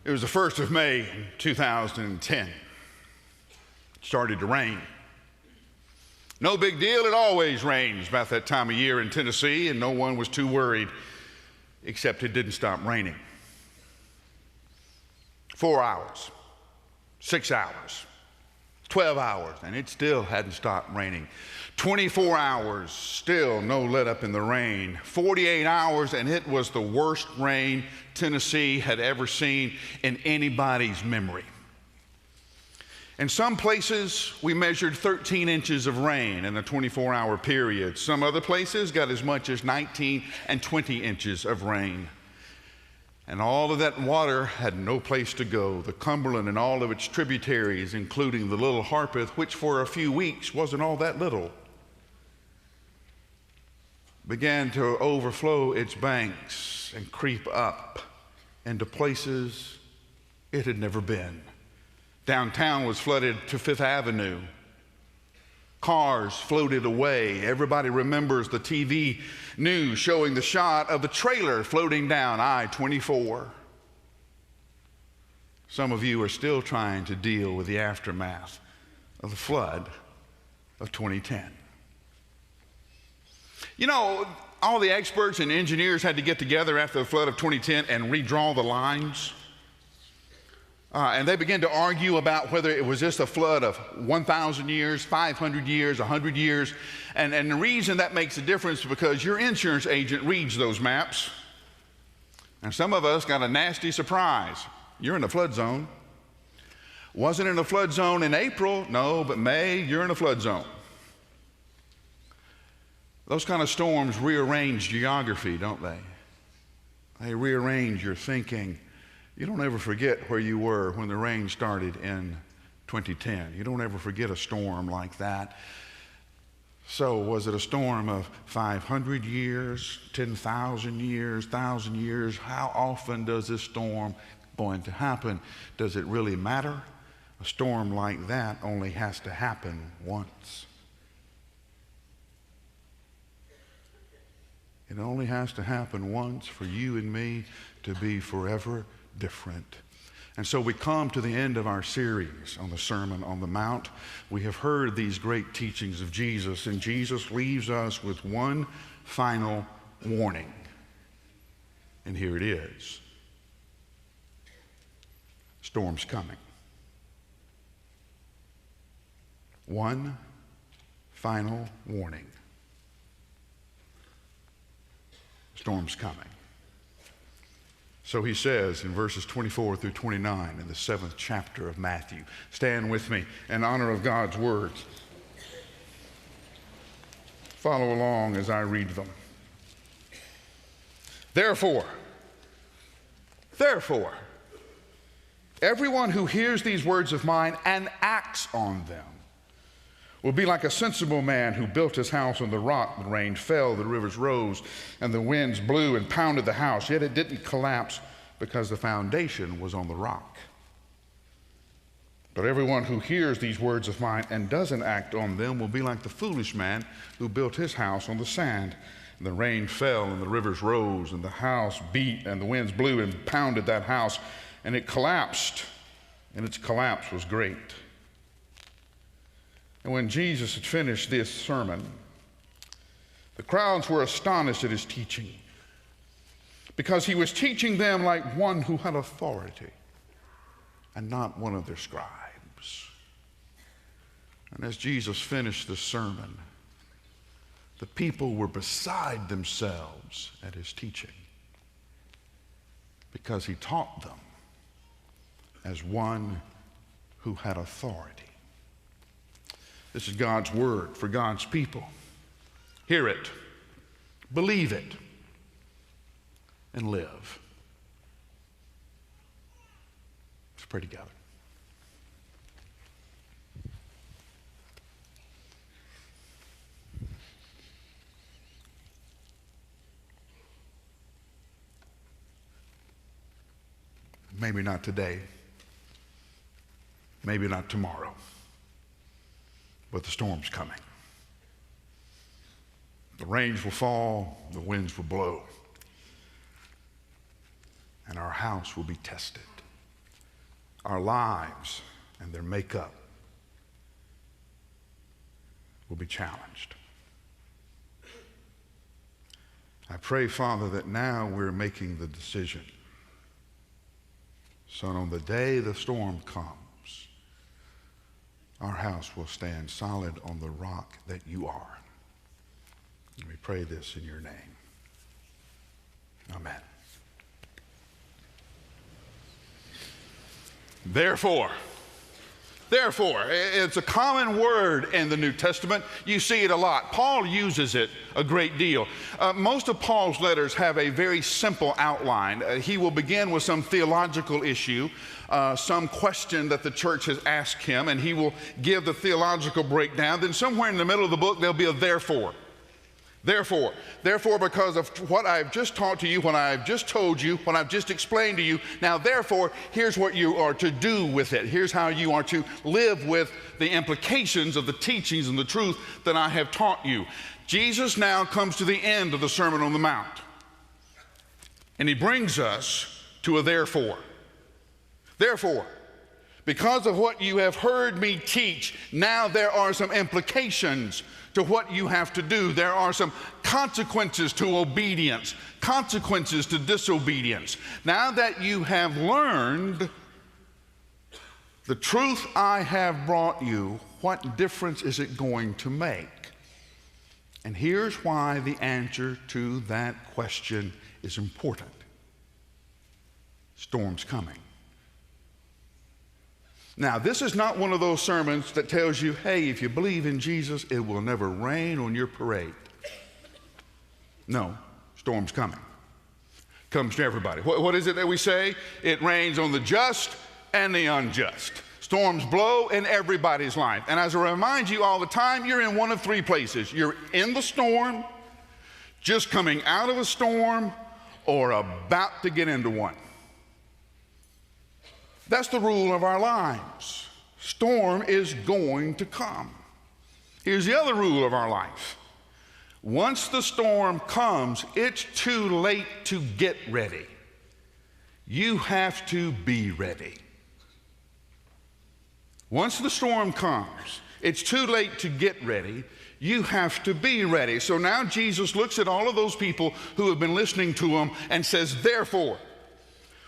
It was the 1st of May in 2010. It started to rain. No big deal, it always rains about that time of year in Tennessee, and no one was too worried, except it didn't stop raining. 4 hours, 6 hours, 12 hours, and it still hadn't stopped raining. 24 hours, still no let up in the rain. 48 hours, and it was the worst rain Tennessee had ever seen in anybody's memory. In some places, we measured 13 inches of rain in a 24-hour period. Some other places got as much as 19 and 20 inches of rain. And all of that water had no place to go. The Cumberland and all of its tributaries, including the Little Harpeth, which for a few weeks wasn't all that little, began to overflow its banks and creep up into places it had never been. Downtown was flooded to Fifth Avenue. Cars floated away. Everybody remembers the TV news showing the shot of the trailer floating down I-24. Some of you are still trying to deal with the aftermath of the flood of 2010. You know, all the experts and engineers had to get together after the flood of 2010 and redraw the lines. And they began to argue about whether it was just a flood of 1,000 years, 500 years, 100 years. And the reason that makes a difference is because your insurance agent reads those maps. And some of us got a nasty surprise. You're in a flood zone. Wasn't in a flood zone in April, no, but May, you're in a flood zone. Those kind of storms rearrange geography, don't they? They rearrange your thinking. You don't ever forget where you were when the rain started in 2010. You don't ever forget a storm like that. So was it a storm of 500 years, 10,000 years, 1,000 years? How often does this storm going to happen? Does it really matter? A storm like that only has to happen once. It only has to happen once for you and me to be forever different. And so we come to the end of our series on the Sermon on the Mount. We have heard these great teachings of Jesus, and Jesus leaves us with one final warning. And here it is. Storm's coming. One final warning. Storm's coming. So he says in verses 24 through 29 in the 7th chapter of Matthew. Stand with me in honor of God's words. Follow along as I read them. Therefore, everyone who hears these words of mine and acts on them will be like a sensible man who built his house on the rock. The rain fell, the rivers rose, and the winds blew and pounded the house, yet it didn't collapse because the foundation was on the rock. But everyone who hears these words of mine and doesn't act on them will be like the foolish man who built his house on the sand. And the rain fell, and the rivers rose, and the house beat, and the winds blew and pounded that house, and it collapsed, and its collapse was great. And when Jesus had finished this sermon, the crowds were astonished at his teaching, because he was teaching them like one who had authority and not one of their scribes. And as Jesus finished the sermon, the people were beside themselves at his teaching, because he taught them as one who had authority. This is God's word for God's people. Hear it, believe it, and live. Let's pray together. Maybe not today, maybe not tomorrow, but the storm's coming. The rains will fall, the winds will blow, and our house will be tested. our lives and their makeup will be challenged. I pray, Father, that now we're making the decision. Son, on the day the storm comes, our house will stand solid on the rock that you are. And we pray this in your name. Amen. Therefore, it's a common word in the New Testament. You see it a lot. Paul uses it a great deal. Most of Paul's letters have a very simple outline. He will begin with some theological issue, some question that the church has asked him, and he will give the theological breakdown. Then somewhere in the middle of the book, there'll be a therefore. Therefore, because of what I've just taught to you, what I've just told you, what I've just explained to you, now therefore, here's what you are to do with it. Here's how you are to live with the implications of the teachings and the truth that I have taught you. Jesus now comes to the end of the Sermon on the Mount, and he brings us to a therefore. Therefore, because of what you have heard me teach, now there are some implications to what you have to do. There are some consequences to obedience, consequences to disobedience. Now that you have learned the truth I have brought you, what difference is it going to make? And here's why the answer to that question is important. Storm's coming. Now, this is not one of those sermons that tells you, hey, if you believe in Jesus, it will never rain on your parade. No, storm's coming. Comes to everybody. What is it that we say? It rains on the just and the unjust. Storms blow in everybody's life. And as I remind you all the time, you're in one of three places. You're in the storm, just coming out of a storm, or about to get into one. That's the rule of our lives. Storm is going to come. Here's the other rule of our life. Once the storm comes, it's too late to get ready. You have to be ready. Once the storm comes, it's too late to get ready. You have to be ready. So now Jesus looks at all of those people who have been listening to him and says, therefore,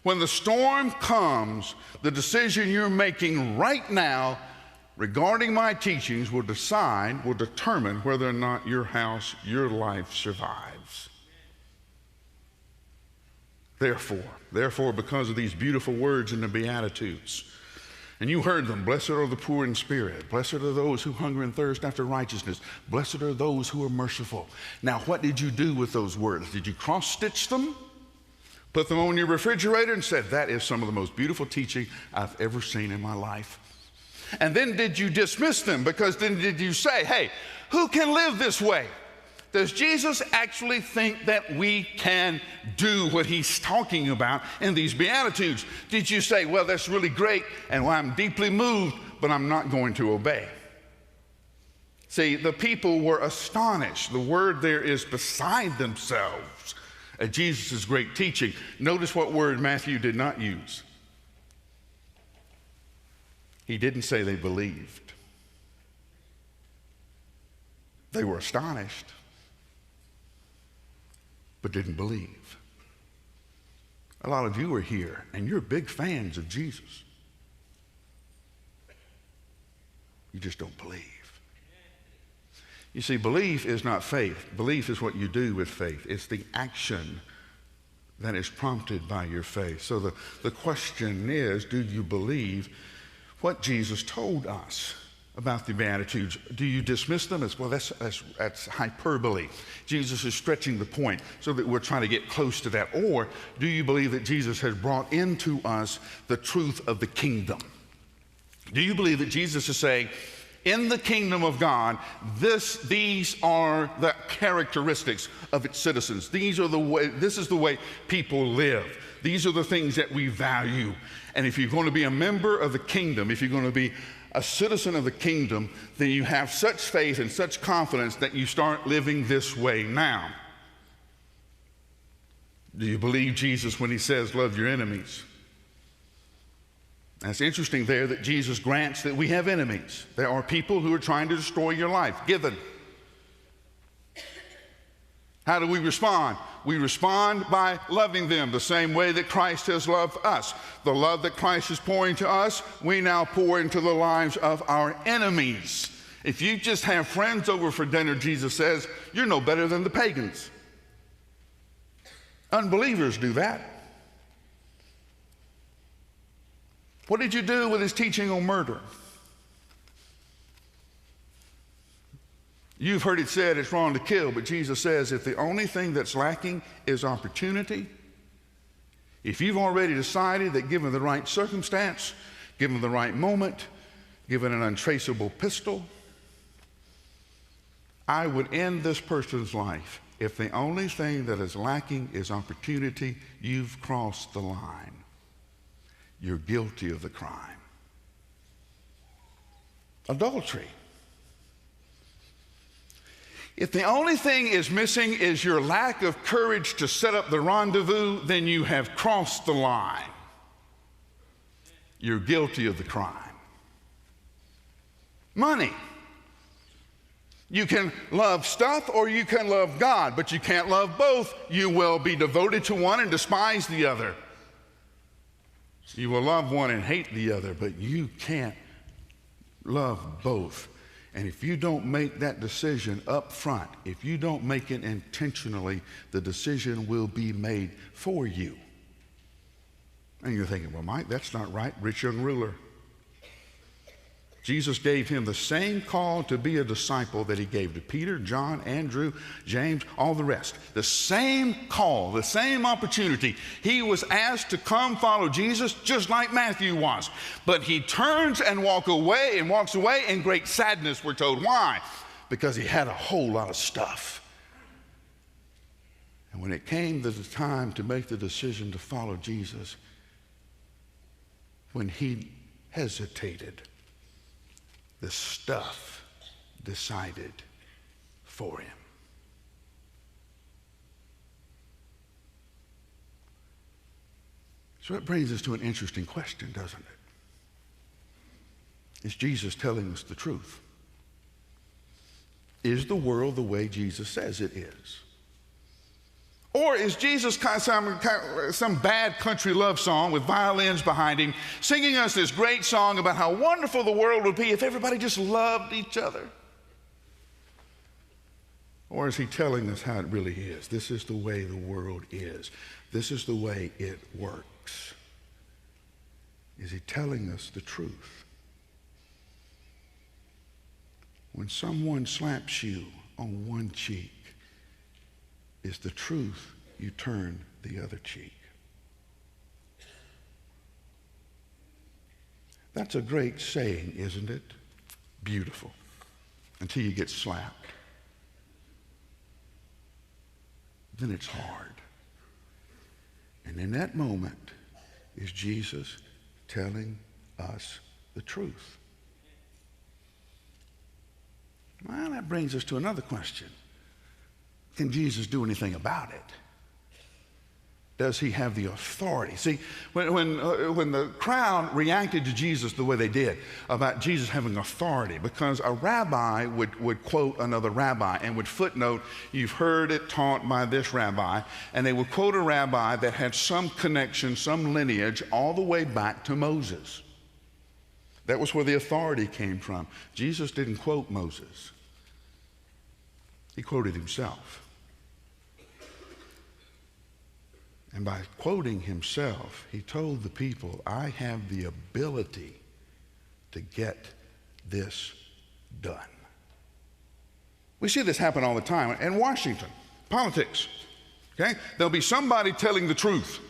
when the storm comes, the decision you're making right now regarding my teachings will determine whether or not your house, your life survives. Therefore, because of these beautiful words in the Beatitudes, and you heard them, blessed are the poor in spirit, blessed are those who hunger and thirst after righteousness, blessed are those who are merciful. Now, what did you do with those words? Did you cross-stitch them? Put them on your refrigerator and said, that is some of the most beautiful teaching I've ever seen in my life. And then did you dismiss them? Because then did you say, hey, who can live this way? Does Jesus actually think that we can do what he's talking about in these Beatitudes? Did you say, well, that's really great, and I'm deeply moved, but I'm not going to obey? See, the people were astonished. The word there is beside themselves at Jesus' great teaching. Notice what word Matthew did not use. He didn't say they believed. They were astonished, but didn't believe. A lot of you are here, and you're big fans of Jesus. You just don't believe. You see, belief is not faith. Belief is what you do with faith. It's the action that is prompted by your faith. So the question is, do you believe what Jesus told us about the Beatitudes? Do you dismiss them as, well, that's hyperbole. Jesus is stretching the point so that we're trying to get close to that. Or do you believe that Jesus has brought into us the truth of the kingdom? Do you believe that Jesus is saying, in the kingdom of God, these are the characteristics of its citizens. This is the way people live. These are the things that we value. And if you're going to be a member of the kingdom, if you're going to be a citizen of the kingdom, then you have such faith and such confidence that you start living this way now. Do you believe Jesus when he says, love your enemies And it's interesting there that Jesus grants that we have enemies. There are people who are trying to destroy your life. Given. How do we respond? We respond by loving them the same way that Christ has loved us. The love that Christ is pouring to us, we now pour into the lives of our enemies. If you just have friends over for dinner, Jesus says, you're no better than the pagans. Unbelievers do that. What did you do with his teaching on murder? You've heard it said it's wrong to kill, but Jesus says if the only thing that's lacking is opportunity, if you've already decided that given the right circumstance, given the right moment, given an untraceable pistol, I would end this person's life. If the only thing that is lacking is opportunity, you've crossed the line. You're guilty of the crime. Adultery. If the only thing is missing is your lack of courage to set up the rendezvous, then you have crossed the line. You're guilty of the crime. Money. You can love stuff or you can love God, but you can't love both. You will be devoted to one and despise the other. You will love one and hate the other, but you can't love both. And if you don't make that decision up front, if you don't make it intentionally, the decision will be made for you. And you're thinking, well, Mike, that's not right. Rich young ruler. Jesus gave him the same call to be a disciple that he gave to Peter, John, Andrew, James, all the rest. The same call, the same opportunity. He was asked to come follow Jesus just like Matthew was. But he turns and walks away in great sadness, we're told. Why? Because he had a whole lot of stuff. And when it came to the time to make the decision to follow Jesus, when he hesitated, the stuff decided for him. So it brings us to an interesting question, doesn't it? Is Jesus telling us the truth? Is the world the way Jesus says it is? Or is Jesus some bad country love song with violins behind him, singing us this great song about how wonderful the world would be if everybody just loved each other? Or is he telling us how it really is? This is the way the world is. This is the way it works. Is he telling us the truth? When someone slaps you on one cheek, is the truth you turn the other cheek? That's a great saying, isn't it? Beautiful. Until you get slapped. Then it's hard. And in that moment is Jesus telling us the truth. Well, that brings us to another question. Can Jesus do anything about it? Does he have the authority? See, when the crowd reacted to Jesus the way they did about Jesus having authority, because a rabbi would quote another rabbi and would footnote, you've heard it taught by this rabbi, and they would quote a rabbi that had some connection, some lineage all the way back to Moses. That was where the authority came from. Jesus didn't quote Moses. He quoted himself. And by quoting himself, he told the people, I have the ability to get this done. We see this happen all the time in Washington, politics. Okay? There'll be somebody telling the truth.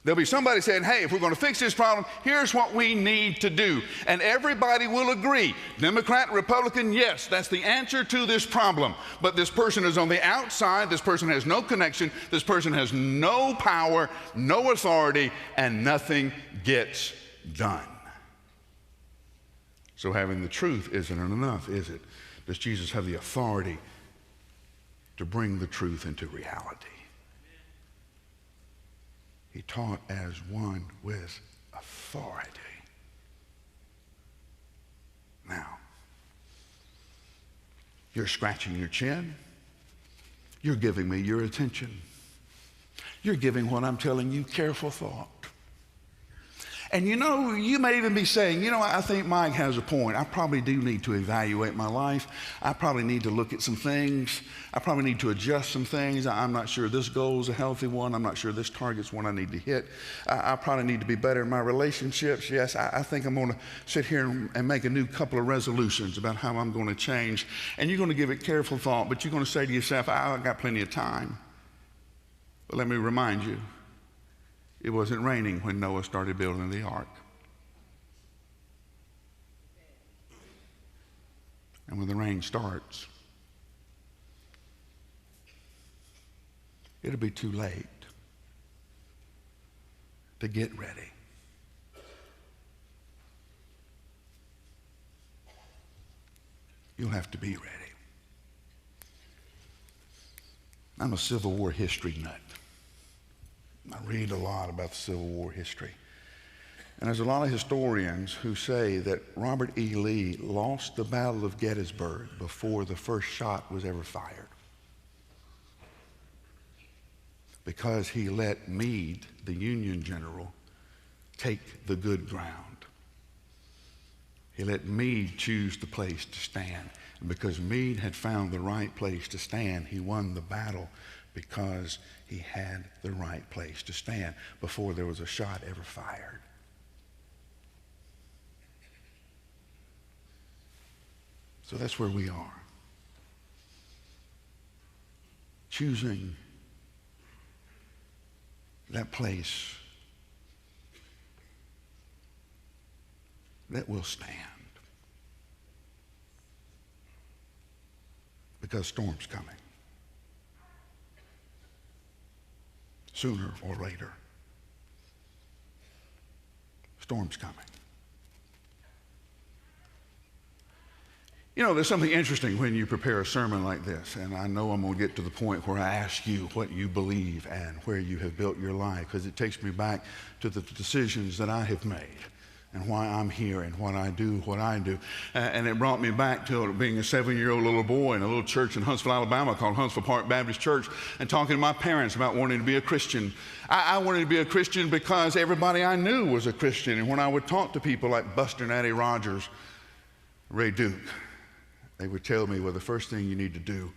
There'll be somebody saying, hey, if we're going to fix this problem, here's what we need to do. And everybody will agree. Democrat, Republican, yes, that's the answer to this problem. But this person is on the outside. This person has no connection. This person has no power, no authority, and nothing gets done. So having the truth isn't enough, is it? Does Jesus have the authority to bring the truth into reality? He taught as one with authority. Now, you're scratching your chin. You're giving me your attention. You're giving what I'm telling you careful thought. And you know, you may even be saying, you know, I think Mike has a point. I probably do need to evaluate my life. I probably need to look at some things. I probably need to adjust some things. I'm not sure this goal is a healthy one. I'm not sure this target's one I need to hit. I probably need to be better in my relationships. Yes, I think I'm going to sit here and make a new couple of resolutions about how I'm going to change. And you're going to give it careful thought, but you're going to say to yourself, I've got plenty of time. But let me remind you, it wasn't raining when Noah started building the ark. And when the rain starts, it'll be too late to get ready. You'll have to be ready. I'm a Civil War history nut. I read a lot about the Civil War history. And there's a lot of historians who say that Robert E. Lee lost the Battle of Gettysburg before the first shot was ever fired, because he let Meade, the Union general, take the good ground. He let Meade choose the place to stand. And because Meade had found the right place to stand, he won the battle, because he had the right place to stand before there was a shot ever fired. So that's where we are. Choosing that place that will stand. Because storm's coming. Sooner or later. Storm's coming. You know, there's something interesting when you prepare a sermon like this, and I know I'm going to get to the point where I ask you what you believe and where you have built your life, because it takes me back to the decisions that I have made and why I'm here and what I do. And it brought me back to being a 7-year-old little boy in a little church in Huntsville, Alabama called Huntsville Park Baptist Church, and talking to my parents about wanting to be a Christian. I wanted to be a Christian because everybody I knew was a Christian. And when I would talk to people like Buster Natty Rogers, Ray Duke, they would tell me, well, the first thing you need to do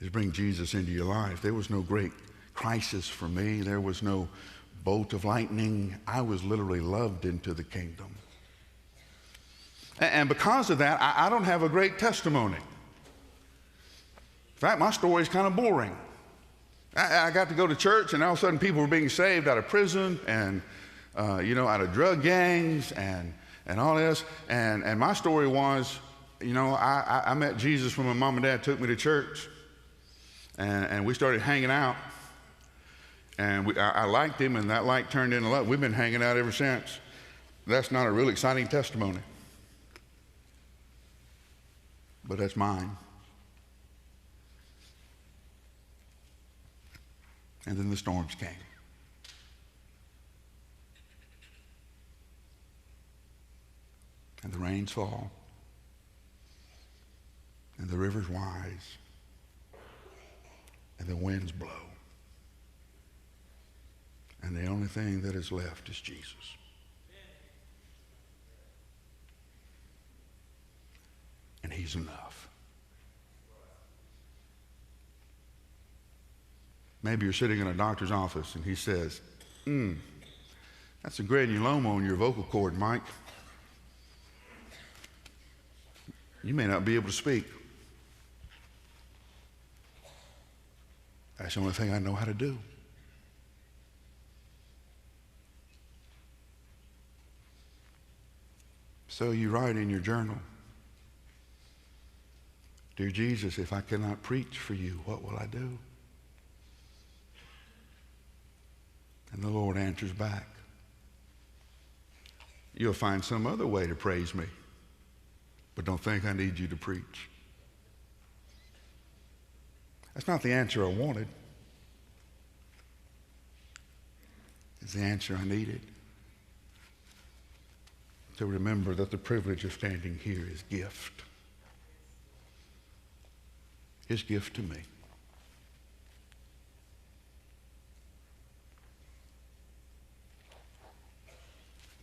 is bring Jesus into your life. There was no great crisis for me. There was no bolt of lightning. I was literally loved into the kingdom. And because of that, I don't have a great testimony. In fact, my story is kind of boring. I got to go to church, and all of a sudden people were being saved out of prison and, out of drug gangs and all this. And my story was, I met Jesus when my mom and dad took me to church, and we started hanging out. And I liked him, and that like turned into love. We've been hanging out ever since. That's not a real exciting testimony, but that's mine. And then the storms came. And the rains fall. And the rivers rise. And the winds blow. And the only thing that is left is Jesus. And he's enough. Maybe you're sitting in a doctor's office and he says, that's a granuloma on your vocal cord, Mike. You may not be able to speak. That's the only thing I know how to do. So you write in your journal, Dear Jesus, if I cannot preach for you, what will I do? And the Lord answers back, you'll find some other way to praise me, but don't think I need you to preach. That's not the answer I wanted. It's the answer I needed. to remember that the privilege of standing here is gift. His gift to me.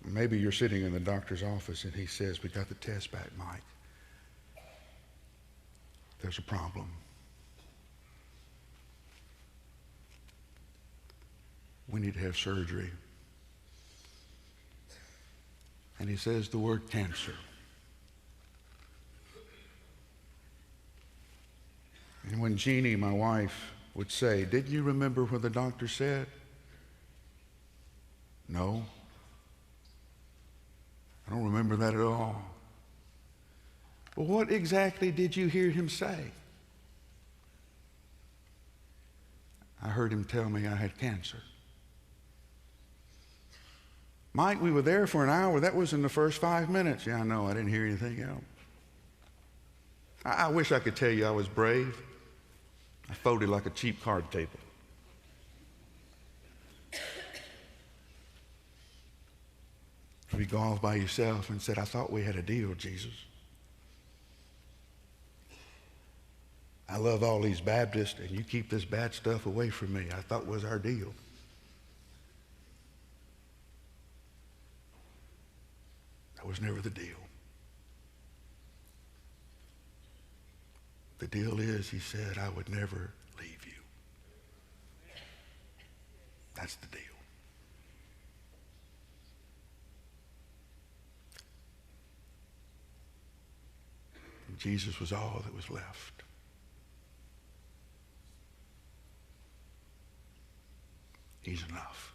Maybe you're sitting in the doctor's office and he says, "We got the test back, Mike. There's a problem. We need to have surgery." And he says the word cancer. And when Jeannie, my wife, would say, "Didn't you remember what the doctor said?" "No, I don't remember that at all." "Well, what exactly did you hear him say?" "I heard him tell me I had cancer." "Mike, we were there for an hour. That was in the first 5 minutes." "Yeah, I know. I didn't hear anything else." I wish I could tell you I was brave. I folded like a cheap card table. If you go off by yourself and said, "I thought we had a deal, Jesus. I love all these Baptists, and you keep this bad stuff away from me. I thought was our deal." That was never the deal. The deal is, he said, "I would never leave you." That's the deal. And Jesus was all that was left. He's enough.